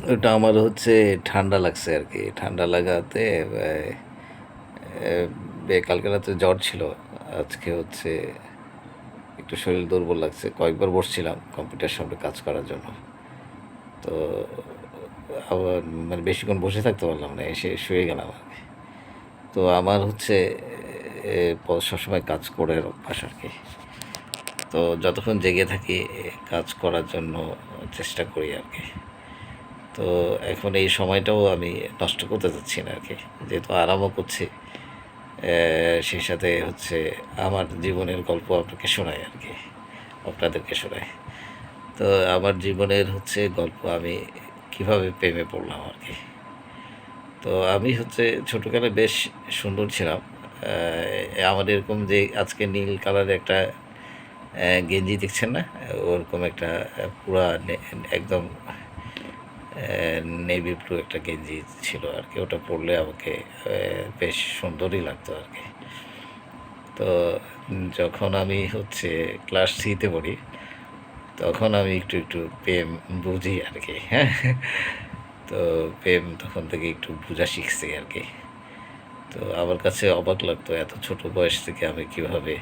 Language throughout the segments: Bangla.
ওটা আমার হচ্ছে ঠান্ডা লাগছে আর কি। ঠান্ডা লাগাতে কালকে রাতে জ্বর ছিল। আজকে হচ্ছে একটু শরীর দুর্বল লাগছে। কয়েকবার বসছিলাম কম্পিউটার সামনে কাজ করার জন্য। তো আবার মানে বেশিক্ষণ বসে থাকতে পারলাম না, এসে শুয়ে গেলাম আর কি। তো আমার হচ্ছে সবসময় কাজ করে অভ্যাস আর কি। তো যতক্ষণ জেগে থাকি কাজ করার জন্য চেষ্টা করি আর কি। তো এখন এই সময়টাও আমি নষ্ট করতে চাচ্ছি না আর কি, যেহেতু আরামও করছি। সেই সাথে হচ্ছে আমার জীবনের গল্প আপনাকে শোনাই আর কি, আপনাদেরকে শোনাই। তো আমার জীবনের হচ্ছে গল্প, আমি কিভাবে প্রেমে পড়লাম আর কি। তো আমি হচ্ছে ছোটোকালে বেশ সুন্দর ছিলাম। আমার এরকম যে আজকে নীল কালারের একটা গেঞ্জি দেখছেন না, ওরকম একটা পুরা একদম নেভি ব্লু একটা গেঞ্জি ছিল আর কি। ওটা পরলে আমাকে বেশ সুন্দরই লাগতো আর কি। তো যখন আমি হচ্ছে ক্লাস থ্রিতে পড়ি, তখন আমি একটু একটু প্রেম বুঝি আর কি, হ্যাঁ। তো প্রেম তখন থেকে একটু বোঝা শিখছি আর কি। তো আমার কাছে অবাক লাগতো এত ছোট বয়স থেকে আমি কীভাবে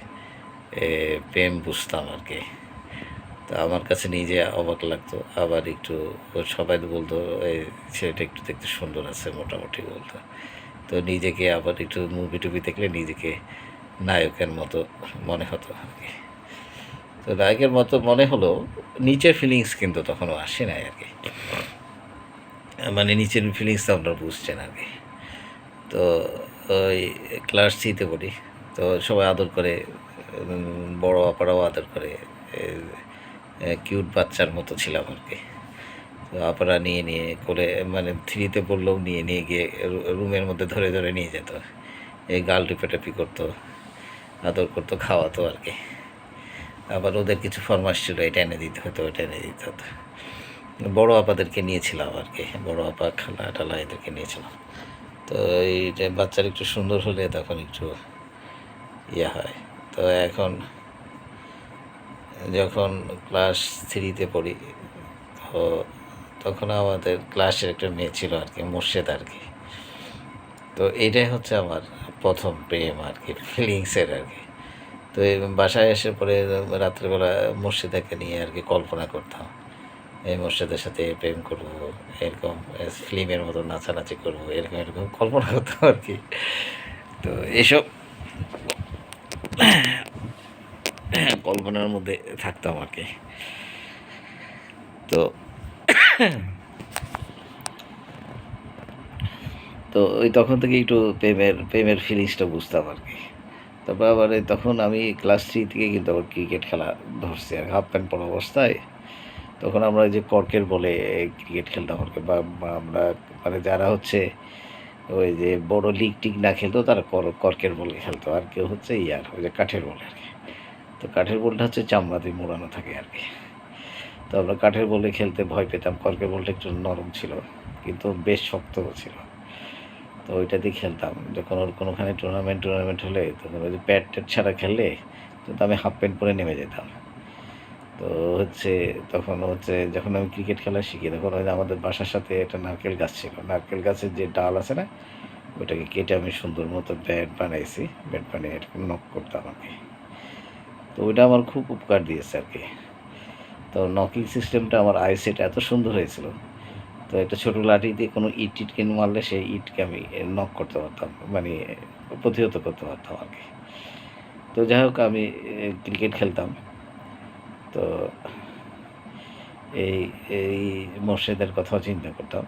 প্রেম বুঝতাম আর কি। তো আমার কাছে নিজে অবাক লাগতো। আবার একটু সবাই তো বলতো এই ছেলেটা একটু দেখতে সুন্দর আছে, মোটামুটি বলতো। তো নিজেকে আবার একটু মুভি টুভি দেখলে নিজেকে নায়কের মতো মনে হতো আর কি। তো নায়কের মতো মনে হলো, নিচের ফিলিংস কিন্তু তখনও আসে নাই আর কি। মানে নিচের ফিলিংস তো আপনারা বুঝছেন আর কি। তো ওই ক্লাস থ্রিতে পড়ি। তো সবাই আদর করে, বড় আপারাও আদর করে। কিউট বাচ্চার মতো ছিলাম আর কি। তো আপারা নিয়ে নিয়ে করে, মানে থ্রিতে পড়লেও নিয়ে নিয়ে গিয়ে রুমের মধ্যে ধরে ধরে নিয়ে যেত। এই গাল টিপাটাপি করতো, আদর করতো, খাওয়াতো আর কি। আবার ওদের কিছু ফরমাস ছিল, এটা এনে দিতে হতো, ওটা এনে দিতে হতো। বড় আপাদেরকে নিয়েছিলাম আর কি, বড় আপা খালা টালা এদেরকে নিয়েছিলাম। তো এই যে বাচ্চার একটু সুন্দর হলে তখন একটু ইয়ে হয়। তো এখন যখন ক্লাস থ্রিতে পড়ি, তো তখন আমাদের ক্লাসের একটা মেয়ে ছিল আর কি, মোর্শেদ আর কি। তো এইটাই হচ্ছে আমার প্রথম প্রেম আর কি, ফিলিংসের আর কি। তো এই বাসায় এসে পরে রাত্রেবেলা মোর্শেদাকে নিয়ে আর কি কল্পনা করতাম, এই মোর্শেদের সাথে প্রেম করব, এরকম ফিল্মের মতো নাচানাচি করবো, এরকম এরকম কল্পনা করতাম আর কি। তো এসব কল্পনার মধ্যে থাকতাম আর কি। তো তো ওই তখন থেকে একটু প্রেমের ফিলিংসটা বুঝতাম আর কি। তারপর আবার তখন আমি ক্লাস থ্রি থেকে কিন্তু আবার ক্রিকেট খেলা ধরছি আর হাফ প্যান্ট পরা অবস্থায়। তখন আমরা ওই যে কর্কের বলে ক্রিকেট খেলতাম আর কি। বা আমরা মানে যারা হচ্ছে ওই যে বড় লিগ টিগ না খেলতো, তারা কর্কের বলে খেলতো। আর কেউ হচ্ছে ইয়ার ওই যে কাঠের বলে আর কি। তো কাঠের বলটা হচ্ছে চামড়া দিয়ে মোড়ানো থাকে আর কি। তো আমরা কাঠের বলে খেলতে ভয় পেতাম। কর্কের বলটা একটু নরম ছিল, কিন্তু বেশ শক্তও ছিল। তো ওইটা দিয়ে খেলতাম। যখন ওর কোনোখানে টুর্নামেন্ট হলে, তখন ওই যে প্যাড ট্যাড ছাড়া খেললে কিন্তু আমি হাফ প্যান্ট পরে নেমে যেতাম। তো হচ্ছে তখন হচ্ছে যখন আমি ক্রিকেট খেলা শিখি, তখন ওই যে আমাদের বাসার সাথে একটা নারকেল গাছ ছিল। নারকেল গাছের যে ডাল আছে না, ওইটাকে কেটে আমি সুন্দর মতো ব্যাট বানাইছি। ব্যাট বানিয়ে এরকম নক করতাম আর কি। তো ওইটা আমার খুব উপকার দিয়েছে আর কি। তো নকিং সিস্টেমটা আমার আইসেট এত সুন্দর হয়েছিল। তো একটা ছোটো লাঠি দিয়ে কোনো ইট টিটকে মারলে সেই ইটকে আমি নক করতে পারতাম, মানে প্রতিহত করতে পারতাম আর কি। তো যাই হোক, আমি ক্রিকেট খেলতাম। তো এই এই মোর্শেদের কথাও চিন্তা করতাম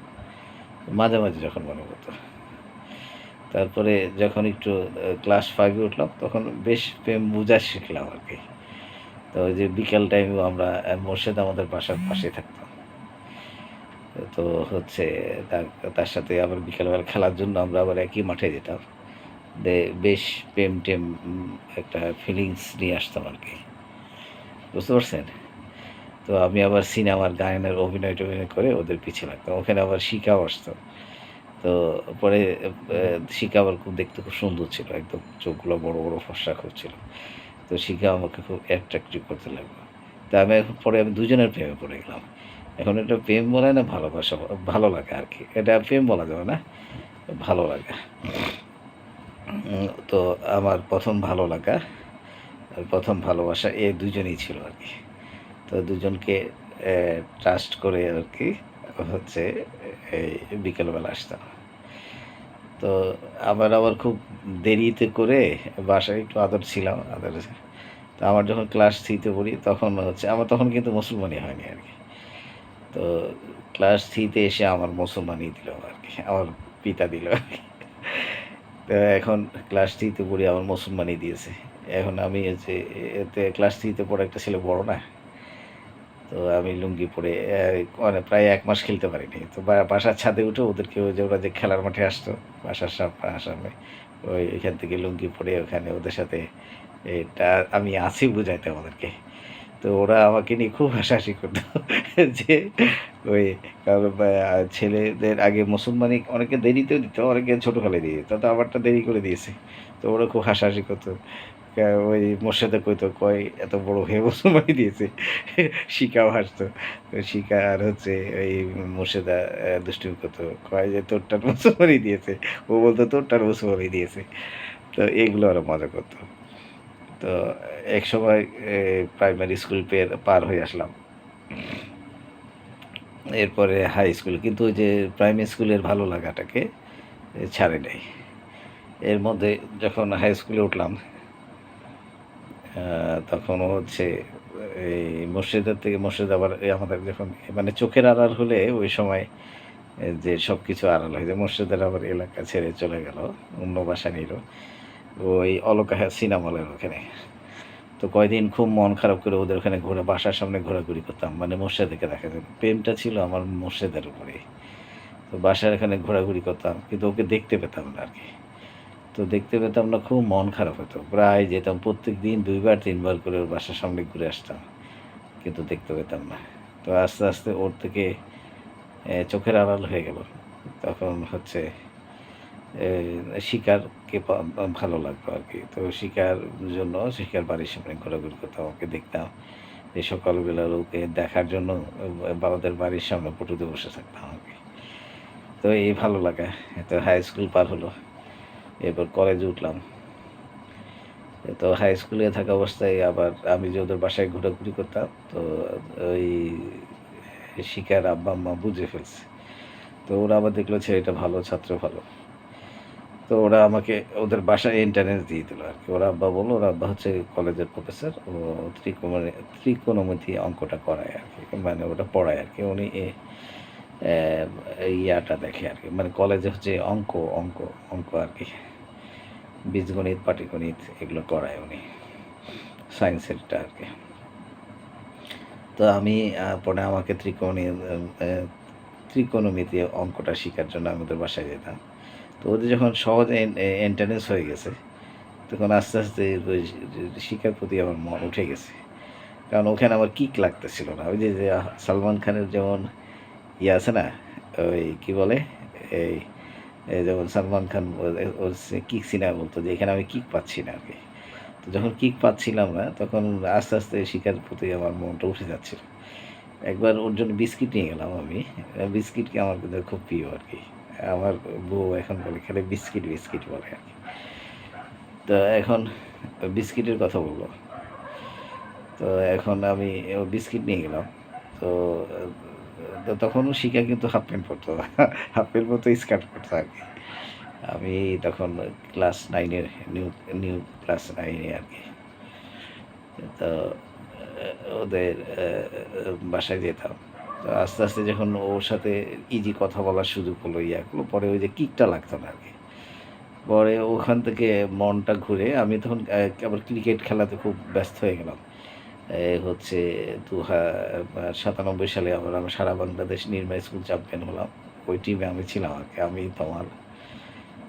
মাঝে মাঝে যখন মনে হতো। তারপরে যখন একটু ক্লাস ফাইভে উঠলাম, তখন বেশ প্রেম বোঝা শিখলাম আর কি। তো ওই যে বিকেল টাইমেও আমরা মোর্শেদ আমাদের বাসার পাশেই থাকতাম। তো হচ্ছে তার তার সাথে আবার বিকেলবেলা খেলার জন্য আমরা আবার একই মাঠে যেতাম। বেশ প্রেম টেম একটা ফিলিংস নিয়ে আসতাম আর কি। বুঝতে পারছেন? তো আমি আবার সিনেমার গায়নের অভিনয় টভিনয় করে ওদের পিছে লাগতাম। ওখানে আবার শিখাও আসতো। তো পরে শিখা আবার খুব দেখতে খুব সুন্দর ছিল। একদম চোখগুলো বড় বড়, ফর্সা খুব ছিল। তো শিখা আমাকে খুব অ্যাট্রাক্টিভ করতে লাগলো। তা আমি এখন পরে আমি দুজনের প্রেমে পড়ে গেলাম। এখন এটা প্রেম বলে না ভালোবাসা ভালো লাগা আর কি, এটা প্রেম বলা যাবে না, ভালো লাগা। তো আমার প্রথম ভালো লাগা, প্রথম ভালোবাসা এ দুজনেই ছিল আর কি। তো দুজনকে ট্রাস্ট করে আর কি হচ্ছে এই বিকেলবেলা আসতাম। তো আবার খুব দেরিতে করে বাসায় একটু আদর ছিলাম, আদর। তো আমার যখন ক্লাস 3 তে পড়ি তখন হচ্ছে আমার তখন কিন্তু মুসলমানই হয়নি আরকি। তো ক্লাস 3 তে এসে আমার মুসলমানি দিল আরকি। আমার পিতা দিল আরকি। তো এখন ক্লাস 3 তে পড়ি আমার মুসলমানি দিয়েছে। এখন আমি হচ্ছে এতে ক্লাস 3 তে পড়া একটা ছেলে বড় না? তো আমি লুঙ্গি পরে মানে প্রায় ১ মাস খেলতে পারিনি। তো বাসার ছাদে উঠে ওদেরকে ওই যে ওরা যে খেলার মাঠে আসতো, বাসার সামনে এখান থেকে লুঙ্গি পরে ওখানে ওদের সাথে এটা আমি আছি বুঝাইতাম ওদেরকে। তো ওরা আমাকে নিয়ে খুব হাসাহাসি করতো যে ওই কারণ ছেলেদের আগে মুসলমানি অনেকে দেরিতেও দিত, অনেকে ছোটকালে দিয়ে দিত। তো আমারটা দেরি করে দিয়েছে। তো ওরা খুব হাসাহাসি করতো। ওই মোর্শেদে কইতো, কয় এত বড় হয়ে মুসলমানি দিয়েছে। শিখাও হাসতো। তো শিখা আর হচ্ছে ওই মোর্শেদা দুষ্টুমি করতো। কয় যে তোরটার মুসলমানি দিয়েছে। ও বলতো তোরটার মুসলমানি দিয়েছে। তো এগুলো ওরা মজা করতো। তো একসময় প্রাইমারি স্কুল পার হয়ে আসলাম। এরপরে হাই স্কুল। কিন্তু ওই যে প্রাইমারি স্কুলের ভালো লাগাটাকে ছাড়ে নাই। এর মধ্যে যখন হাই স্কুলে উঠলাম তখনও হচ্ছে এই মসজিদ আবার আমাদের যখন মানে চোখের আড়াল হলে ওই সময় যে সব কিছু আড়াল হয়ে যায়। মসজিদের আবার এলাকা ছেড়ে চলে গেল অন্য বাসা নিল ওই অলকা সিনেমা হলের ওখানে। তো কয়দিন খুব মন খারাপ করে ওদের ওখানে বাসার সামনে ঘোরাঘুরি করতাম, মানে মোর্শেদকে দেখা যেত। প্রেমটা ছিল আমার মোর্শেদের উপরে। তো বাসার এখানে ঘোরাঘুরি করতাম কিন্তু ওকে দেখতে পেতাম না আর কি। তো দেখতে পেতাম না, খুব মন খারাপ হতো। প্রায় যেতাম প্রত্যেক দিন ২ বার ৩ বার করে ওর বাসার সামনে ঘুরে আসতাম। কিন্তু দেখতে পেতাম না। তো আস্তে ওর থেকে চোখের আড়াল হয়ে গেল। তখন হচ্ছে শিকারকে ভালো লাগতো আর কি। তো শিকার বাড়ির সামনে ঘোরাঘুরি করতাম, ওকে দেখতাম। এই সকালবেলা ওকে দেখার জন্য ওদের বাড়ির সামনে পটুতে বসে থাকতাম আর কি। তো এই ভালো লাগা। তো হাই স্কুল পার হলো। এরপর কলেজে উঠলাম। তো হাই স্কুলে থাকা অবস্থায় আবার আমি যে ওদের বাসায় ঘোরাঘুরি করতাম, তো ওই শিখার আব্বা-আম্মা বুঝে ফেলছে। তো ওরা আবার দেখলো ছেলেটা ভালো, ছাত্র ভালো। তো ওরা আমাকে ওদের বাসায় এন্ট্রান্স দিয়ে দিল আরকি। ওর আব্বা বলল, ওর আব্বা হচ্ছে কলেজের প্রফেসর। ও ত্রিকোণমিতি অঙ্কটা করায় আরকি। মানে ওটা পড়ায় আরকি। উনি ইয়াটা দেখে আরকি। মানে কলেজে হচ্ছে অঙ্ক আরকি। বীজগণিত, পাটিগণিত এগুলো করায় উনি। সায়েন্সেরটা আরকি। তো আমি পরে আমাকে ত্রিকোণমিতি অঙ্কটা শিখার জন্য আমি ওদের বাসায় যেতাম। তো ওদের যখন সহজ এন্ট্রান্স হয়ে গেছে, তখন আস্তে ওই শিখার প্রতি আমার মন উঠে গেছে। কারণ ওখানে আমার কিক লাগতেছিল না। ওই যে সালমান খানের যেমন আছে না? ওই কি বলে? এই যেমন সালমান খান ওর কিক সিনেমা বলত যে এখানে আমি কিক পাচ্ছি না আরকি। তো যখন কিক পাচ্ছিলাম না তখন আস্তে শিখার প্রতি আমার মনটা উঠে যাচ্ছিল। একবার ওর জন্য বিস্কিট নিয়ে গেলাম আমি। বিস্কিটকে আমার কিন্তু খুব প্রিয় আরকি। আমার বউ এখন বলে খালি বিস্কিট বলে আরকি। তো এখন বিস্কিটের কথা বলল। তো এখন আমি বিস্কিট নিয়ে গেলাম। তো তখনও শিখা কিন্তু হাফ প্যান্ট পরতো। হাফ প্যান্ট পরতো, স্কার্ট পরতো আরকি। আমি তখন ক্লাস 9 এর নিউ ক্লাস 9 এ আরকি। তো ওদের বাসায় যেতাম। তো আস্তে যখন ওর সাথে ইজি কথা বলার সুযোগ হলো, হলো, পরে ওই যে কিকটা লাগতো না আরকি। পরে ওখান থেকে মনটা ঘুরে আমি তখন আবার ক্রিকেট খেলাতে খুব ব্যস্ত হয়ে গেলাম। হচ্ছে ৯৭ সালে আবার আমি সারা বাংলাদেশ নির্মা স্কুল চ্যাম্পিয়ন হলাম। ওই টিমে আমি ছিলাম আরকি। আমি, তমাল।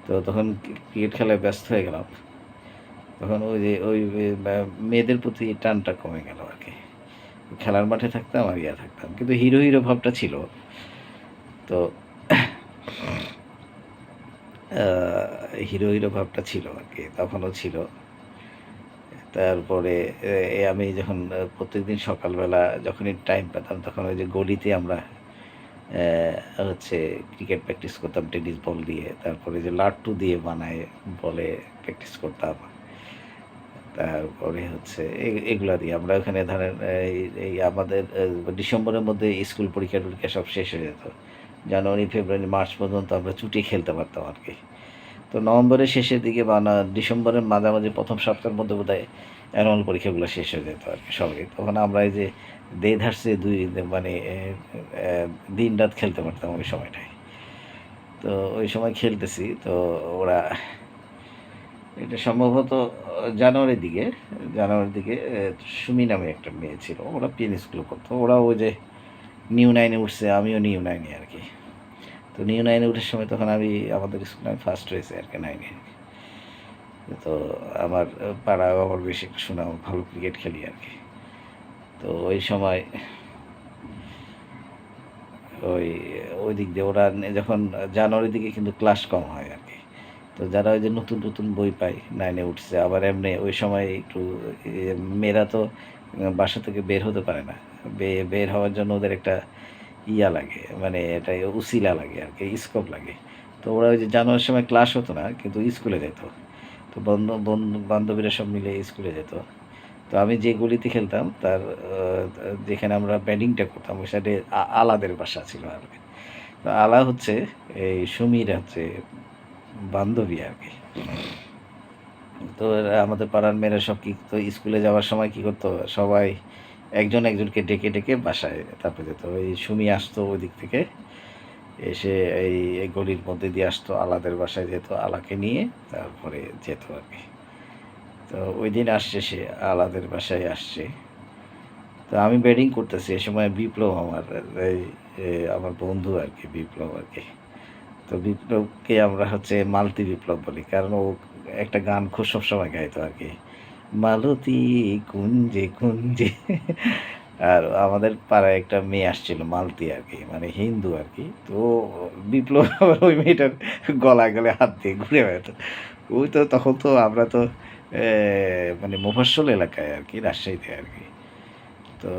তো তখন ক্রিকেট খেলায় ব্যস্ত হয়ে গেলাম। তখন ওই যে ওই মেয়েদের প্রতি টানটা কমে গেল আরকি। খেলার মাঠে থাকতাম আর থাকতাম। কিন্তু হিরো ভাবটা ছিল। তো হিরো ভাবটা ছিল আরকি। তখনও ছিল। তারপরে আমি যখন প্রত্যেকদিন সকালবেলা যখনই টাইম পেতাম তখন ওই যে গলিতে আমরা হচ্ছে ক্রিকেট প্র্যাকটিস করতাম টেনিস বল দিয়ে। তারপরে যে লাট্টু দিয়ে বানায় বলে প্র্যাকটিস করতাম। তারপরে হচ্ছে এগুলা দিয়ে আমরা ওখানে ধরেন এই আমাদের ডিসেম্বরের মধ্যে স্কুল পরীক্ষা-টরীক্ষা সব শেষ হয়ে যেত। জানুয়ারি, ফেব্রুয়ারি, মার্চ পর্যন্ত আমরা ছুটি খেলতে পারতাম আরকি। তো নভেম্বরের শেষের দিকে বা ডিসেম্বরের মাঝামাঝি ১ম সপ্তাহের মধ্যে বোধহয় অ্যানুয়াল পরীক্ষাগুলো শেষ হয়ে যেত আরকি সবই। তখন আমরা এই যে দেধারসে মানে দিন-রাত খেলতে পারতাম ওই সময়টায়। তো ওই সময় খেলতেছি। তো ওরা এটা সম্ভবত জানুয়ারির দিকে সুমি নামে একটা মেয়ে ছিল। ওরা পিএন স্কুলে পড়তো। ওরা ওই যে নিউ 9 এ উঠছে, আমিও নিউ 9 এ আরকি। তো নিউ 9 এ উঠার সময় তখন আমাদের স্কুলে আমি ফার্স্ট হয়েছি আরকি 9 এ। তো আমার পাড়ায় আমার বেশ একটু সুনাম, ভালো ক্রিকেট খেলি আরকি। তো ওই সময় ওই ওই দিক দিয়ে ওরা যখন জানুয়ারির দিকে কিন্তু ক্লাস কম হয় আরকি। তো যারা ওই যে নতুন বই পায় 9 এ উঠছে, আবার এমনি ওই সময় একটু মেয়েরা তো বাসা থেকে বের হতে পারে না। বের হওয়ার জন্য ওদের একটা ইয়া লাগে, মানে এটা উছিলা লাগে আরকি, স্কোপ লাগে। তো ওরা ওই যে জানুয়ারির সময় ক্লাস হতো না কিন্তু স্কুলে যেত। তো বান্ধবীরা সব মিলে স্কুলে যেত। তো আমি যে গলিতে খেলতাম তার যেখানে আমরা ব্যাটিংটা করতাম ওই সাইডে আলাদের বাসা ছিল আরকি। তো আলা হচ্ছে এই সুমির হচ্ছে বান্ধবী আরকি। তো এরা আমাদের পাড়ার মেয়েরা সব কি তো স্কুলে যাওয়ার সময় কি করতো সবাই একজনকে ডেকে বাসায় তারপরে যেত। ওই সুমি আসতো ওই দিক থেকে এসে এই গলির মধ্যে দিয়ে আসতো, আলাদের বাসায় যেত, আলাকে নিয়ে তারপরে যেত আরকি। তো ওইদিন আসছে সে আলাদের বাসায় আসছে। তো আমি ব্যাটিং করতেছি এ সময় বিপ্লব এই আমার বন্ধু আরকি বিপ্লব আরকি। তো বিপ্লবকে আমরা হচ্ছে মালতী বিপ্লব বলি। কারণ ও একটা গান খুব সবসময় গাইতো আরকি। মালতী কুঞ্জে আর আমাদের পাড়ায় একটা মেয়ে আসছিল মালতী আরকি, মানে হিন্দু আরকি। তো বিপ্লব আবার ওই মেয়েটার গলায় হাত দিয়ে ঘুরে বেড়াতো। ওই তো তখন তো আমরা তো মানে মফস্বল এলাকায় আরকি, রাজশাহীতে আরকি। তো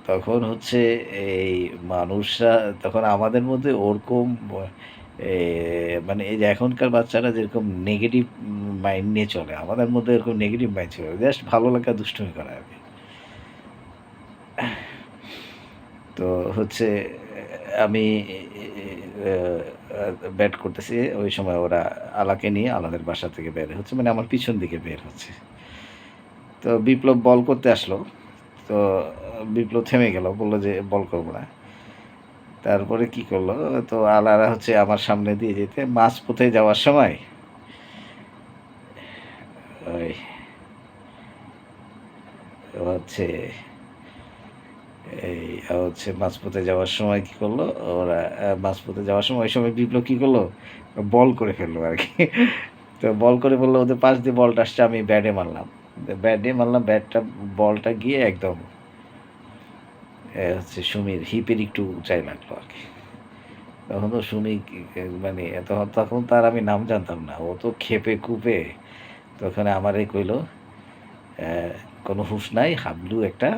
তখন হচ্ছে এই মানুষরা তখন আমাদের মধ্যে ওরকম এ মানে এই যে এখনকার বাচ্চারা যেরকম নেগেটিভ মাইন্ড নিয়ে চলে, আমাদের মধ্যে এরকম নেগেটিভ মাইন্ড ছিল। জাস্ট ভালো লাগা দুষ্টুমি করা আরকি। তো হচ্ছে আমি আ আ ব্যাট করতেছি। ওই সময় ওরা আলাকে নিয়ে আলাদের বাসা থেকে বের হচ্ছে। মানে আমার পিছন দিকে বের হচ্ছে। তো বিপ্লব বল করতে আসলো। তো বিপ্লব থেমে গেল। বলল যে, "বল করব না।" তারপরে কি করলো? তো আলারা হচ্ছে আমার সামনে দিয়ে যেতে মাঝপথে যাওয়ার সময় ওই হচ্ছে এই হচ্ছে মাঝপথে যাওয়ার সময় কি করলো? ওরা মাঝপথে যাওয়ার সময় ওই সময় বিপ্লব কি করলো? বল করে ফেললো আরকি। তো বল করে ফেললো ওদের পাশ দিয়ে বলটা আসছে আমি ব্যাটে মারলাম। বলটা গিয়ে একদম হচ্ছে সুমির হিপের একটু উঁচায় লাগলো আরকি। তখন তো সুমি মানে তখন তো আর আমি নাম জানতাম না। ও তো ক্ষেপে কুপে তখন আমারে কইলো, "কোনো হুঁশ নাই, হাবলু একটা,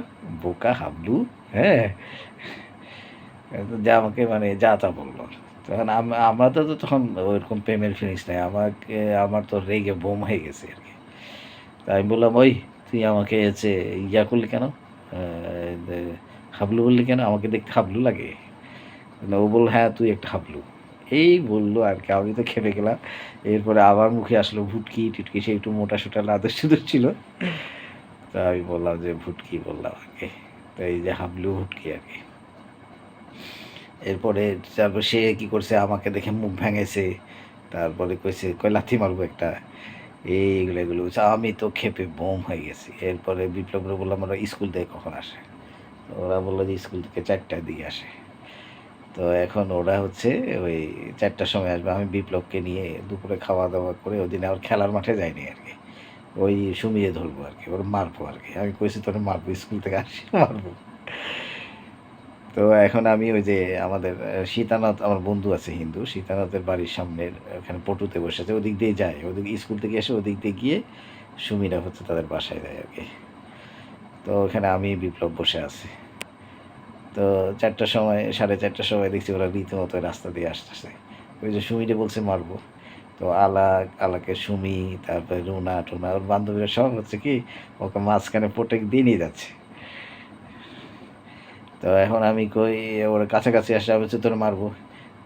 বোকা হাবলু।" হ্যাঁ? যা আমাকে মানে যা তা বলল। তখন আমাদের তো তখন ওইরকম প্রেমের ফিলিংস নাই। আমার তো রেগে বোম হয়ে গেছি আরকি। তো আমি বললাম, "ওই তুই আমাকে হচ্ছে ইয়া করলি কেন? আ দে হাবলু বললি কেন? আমাকে দেখতে হাবলু লাগে?" ও বলল, "হ্যাঁ, তুই একটা হাবলু।" এই বলল আরকি। আমি তো খেপে গেলাম। এরপরে আমার মুখে আসলো ভুটকি-টুটকি, সে একটু মোটা-সোটা লাদুর-সুদুর ছিল। তো আমি বললাম যে, "ভুটকি" বললাম আরকি। তো এই যে হাবলু, ভুটকি আরকি। এরপরে তারপর সে কি করছে আমাকে দেখে মুখ ভেঙাইছে। তারপরে কয় লাথি মারবো একটা। এগুলো বলছে। আমি তো ক্ষেপে বোম হয়ে গেছি। এরপরে বিপ্লবরে বললাম, "ওরা স্কুল থেকে কখন আসে?" তো ওরা বলল যে, "স্কুল থেকে ৪ টার দিকে আসে।" তো এখন ওরা হচ্ছে ওই ৪ টার সময় আসবে। আমি বিপ্লবকে নিয়ে দুপুরে খাওয়া-দাওয়া করে ওদিন আর খেলার মাঠে যাইনি আরকি। ওই সুমিরে ধরবো আরকি। ওরে মারবো আরকি। আমি কইছি, "তোরে মারবো। স্কুল থেকে আসছি মারবো।" তো এখন আমি ওই যে আমাদের সীতানাথ আমার বন্ধু আছে হিন্দু। সীতানাথের বাড়ির সামনের ওখানে পটুতে বসে আছে। ওদিক দিয়ে যাই। ওদিক স্কুল থেকে এসে ওদিক দিয়ে গিয়ে সুমিরা হচ্ছে তাদের বাসায় যায় আর কি। তো ওখানে আমি বিপ্লব বসে আছি। তো ৪টার সময় ৪:৩০টার সময় দেখছি ওরা রীতিমতো রাস্তা দিয়ে আসতেছে। ওই যে সুমিরে বলছে মারবো। তো আলাকে সুমি, তারপরে রুনা-টুনা ওর বান্ধবীরা সব হচ্ছে কি ওকে মাঝখানে প্রত্যেক দিনই যাচ্ছে। তো এখন আমি কই ওরা কাছাকাছি আসলে আমি হচ্ছে তোরে মারবো।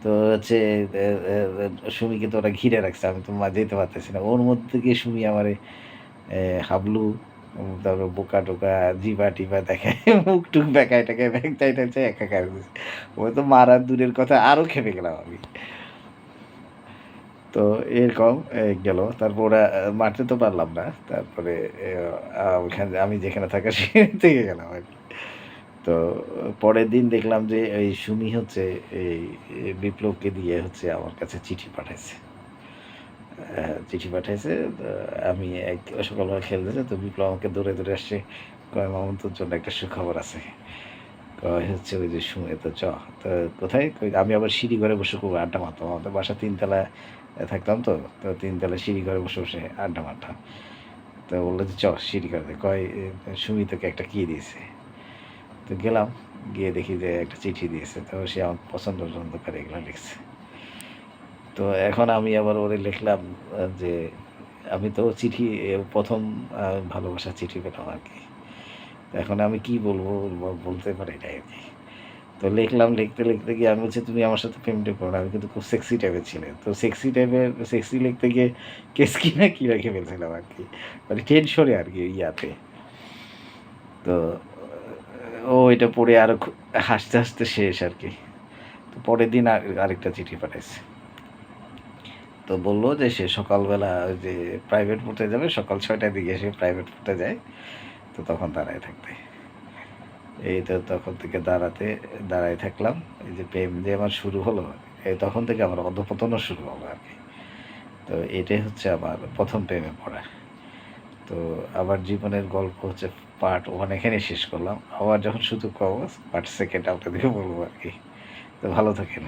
তো হচ্ছে এ এ এ সুমিকে তো ওরা ঘিরে রাখছে। আমি তো যেতে পারতেছি না। ওর মধ্যে থেকে সুমি আমারে হাবলু, তারপরে বোকা-টোকা, জিভা-টিভা দেখায়, মুখ-টুখ বেঁকায়-টেকায় ভ্যাংচাই-ট্যাংচাই একাকার করছে। ও তো মারা দূরের কথা আরও ক্ষেপে গেলাম আমি। তো এরকম গেল। তারপর ওরা মারতে তো পারলাম না। তারপরে এ ওখানে আমি যেখানে থাকা সেখান থেকে গেলাম আরকি। তো পরের দিন দেখলাম যে এই সুমি হচ্ছে এই বিপ্লবকে দিয়ে হচ্ছে আমার কাছে চিঠি পাঠাইছে। চিঠি পাঠাইছে। তো আমি সকালবেলা খেলতেছে তো বিপ্লব আমাকে দৌড়ে আসছে। কয়, "মামুন তোর জন্য একটা সুখবর আছে।" কয় হচ্ছে ওই যে সুমি তো তো কোথায়? কই আমি আবার সিঁড়ি ঘরে বসে খুব আড্ডা মারতাম। আমাদের বাসা ৩ তলায় থাকতাম তো। তো ৩ তলায় সিঁড়ি ঘরে বসে আড্ডা মারতাম। তো বলল যে, সিঁড়ি ঘরে।" কয়, সুমি তোকে একটা কি দিয়েছে?" তো গেলাম। গিয়ে দেখি যে একটা চিঠি দিয়েছে। তো সে আমার পছন্দ করে এগুলো লিখছে। তো এখন আমি আবার ওরে লিখলাম যে আমি তো চিঠি ১ম ভালোবাসার চিঠি পেলাম আরকি। তো এখন আমি কি বলবো বলতে পারি নাই আরকি। তো লিখলাম, লিখতে গিয়ে আমি বলছি, "তুমি আমার সাথে প্রেম-টেম করো না। আমি কিন্তু খুব সেক্সি টাইপের ছেলে।" তো সেক্সি লিখতে গিয়ে কেসকি না কি লিখে ফেলছিলাম আরকি। মানে টেনশনে আরকি ইয়াতে। তো ও এটা পড়ে আরো হাসতে শেষ আরকি। তো পরের দিন আরেকটা চিঠি পাঠাইছে। তো বলল যে সে সকালবেলা ওই যে প্রাইভেট পড়তে যাবে, সকাল ৬টার দিকে সে প্রাইভেট পড়তে যায়। তো তখন দাঁড়ায় থাকতে। এই তো তখন থেকে দাঁড়ায় থাকলাম। এই যে প্রেম যে আমার শুরু হলো, তখন থেকে আমার অধঃপতনও শুরু হলো আরকি। তো এটাই হচ্ছে আমার ১ম প্রেমে পড়া। তো আমার জীবনের গল্প হচ্ছে পার্ট 1 এখানেই শেষ করলাম। আবার যখন সুযোগ পাবো পার্ট 2 আপনাদেরকে বলবো আরকি। তো ভালো থাকেন।